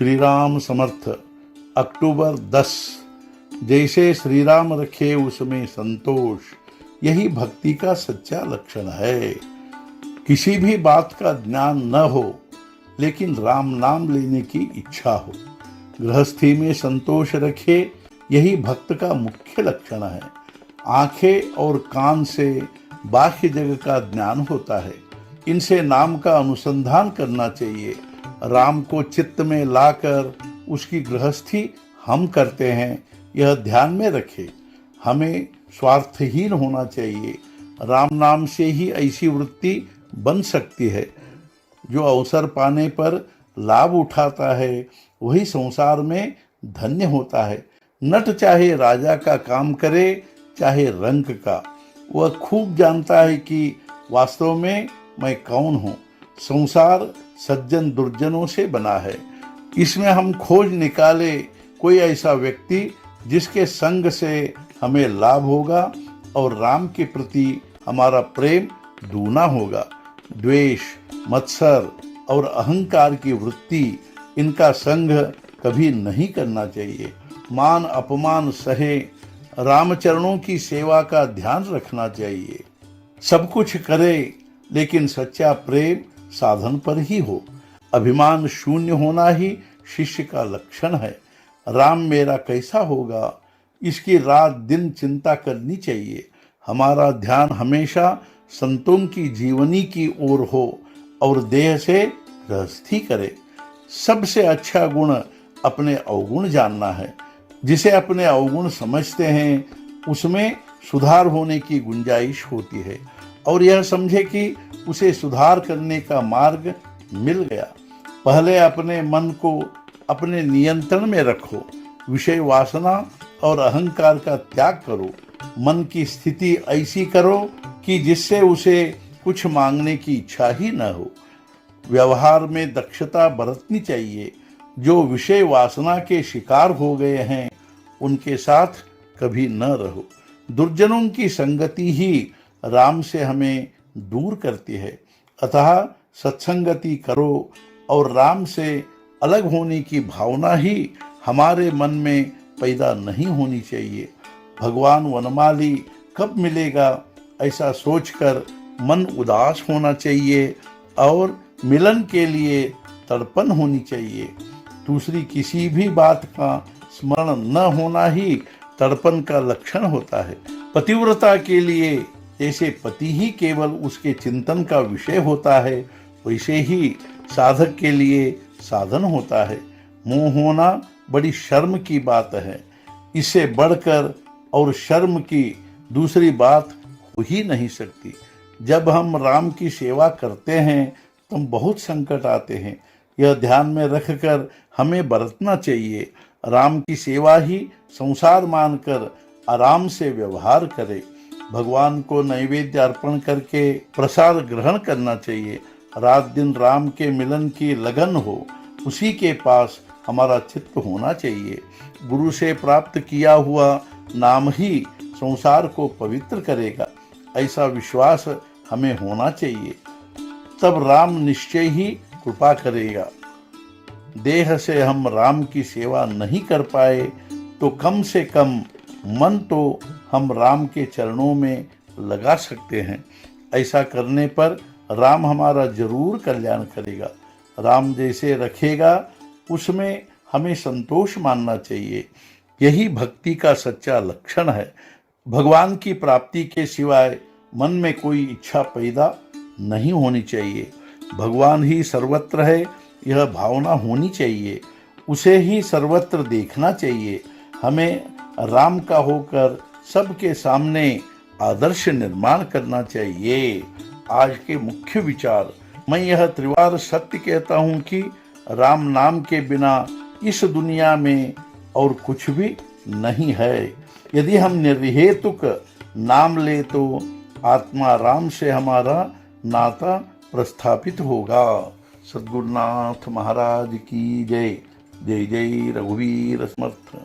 श्री राम समर्थ। अक्टूबर 10। जैसे श्री राम रखे उसमें संतोष, यही भक्ति का सच्चा लक्षण है। किसी भी बात का ज्ञान न हो लेकिन राम नाम लेने की इच्छा हो, गृहस्थी में संतोष रखे, यही भक्त का मुख्य लक्षण है। आंखें और कान से बाह्य जगत का ज्ञान होता है, इनसे नाम का अनुसंधान करना चाहिए। राम को चित्त में लाकर उसकी गृहस्थी हम करते हैं, यह ध्यान में रखें। हमें स्वार्थहीन होना चाहिए। राम नाम से ही ऐसी वृत्ति बन सकती है। जो अवसर पाने पर लाभ उठाता है वही संसार में धन्य होता है। नट चाहे राजा का काम करे चाहे रंक का, वह खूब जानता है कि वास्तव में मैं कौन हूँ। संसार सज्जन दुर्जनों से बना है, इसमें हम खोज निकाले कोई ऐसा व्यक्ति जिसके संग से हमें लाभ होगा और राम के प्रति हमारा प्रेम दूना होगा। द्वेष, मत्सर और अहंकार की वृत्ति, इनका संग कभी नहीं करना चाहिए। मान अपमान सहे रामचरणों की सेवा का ध्यान रखना चाहिए। सब कुछ करे लेकिन सच्चा प्रेम साधन पर ही हो। अभिमान शून्य होना ही शिष्य का लक्षण है। राम मेरा कैसा होगा, इसकी रात दिन चिंता करनी चाहिए। हमारा ध्यान हमेशा संतों की जीवनी की ओर हो और देह से गृहस्थी करे। सबसे अच्छा गुण अपने अवगुण जानना है। जिसे अपने अवगुण समझते हैं उसमें सुधार होने की गुंजाइश होती है और यह समझे कि उसे सुधार करने का मार्ग मिल गया। पहले अपने मन को अपने नियंत्रण में रखो। विषय वासना और अहंकार का त्याग करो। मन की स्थिति ऐसी करो कि जिससे उसे कुछ मांगने की इच्छा ही न हो। व्यवहार में दक्षता बरतनी चाहिए। जो विषय वासना के शिकार हो गए हैं उनके साथ कभी न रहो। दुर्जनों की संगति ही राम से हमें दूर करती है। अतः सत्संगति करो और राम से अलग होने की भावना ही हमारे मन में पैदा नहीं होनी चाहिए। भगवान वनमाली कब मिलेगा ऐसा सोचकर मन उदास होना चाहिए और मिलन के लिए तड़पन होनी चाहिए। दूसरी किसी भी बात का स्मरण न होना ही तड़पन का लक्षण होता है। पतिव्रता के लिए जैसे पति ही केवल उसके चिंतन का विषय होता है, वैसे ही साधक के लिए साधन होता है। मोह होना बड़ी शर्म की बात है। इससे बढ़कर और शर्म की दूसरी बात हो ही नहीं सकती। जब हम राम की सेवा करते हैं तो बहुत संकट आते हैं। यह ध्यान में रखकर हमें बरतना चाहिए। राम की सेवा ही संसार मानकर आराम से व्यवहार करे। भगवान को नैवेद्य अर्पण करके प्रसाद ग्रहण करना चाहिए। रात दिन राम के मिलन की लगन हो, उसी के पास हमारा चित्त होना चाहिए। गुरु से प्राप्त किया हुआ नाम ही संसार को पवित्र करेगा, ऐसा विश्वास हमें होना चाहिए। तब राम निश्चय ही कृपा करेगा। देह से हम राम की सेवा नहीं कर पाए तो कम से कम मन तो हम राम के चरणों में लगा सकते हैं। ऐसा करने पर राम हमारा जरूर कल्याण करेगा। राम जैसे रखेगा उसमें हमें संतोष मानना चाहिए। यही भक्ति का सच्चा लक्षण है। भगवान की प्राप्ति के सिवाय मन में कोई इच्छा पैदा नहीं होनी चाहिए। भगवान ही सर्वत्र है, यह भावना होनी चाहिए। उसे ही सर्वत्र देखना चाहिए। हमें राम का होकर सबके सामने आदर्श निर्माण करना चाहिए। आज के मुख्य विचार, मैं यह त्रिवार सत्य कहता हूँ कि राम नाम के बिना इस दुनिया में और कुछ भी नहीं है। यदि हम निर्हेतुक नाम ले तो आत्मा राम से हमारा नाता प्रस्थापित होगा। सद्गुरुनाथ महाराज की जय। जय जय रघुवीर समर्थ।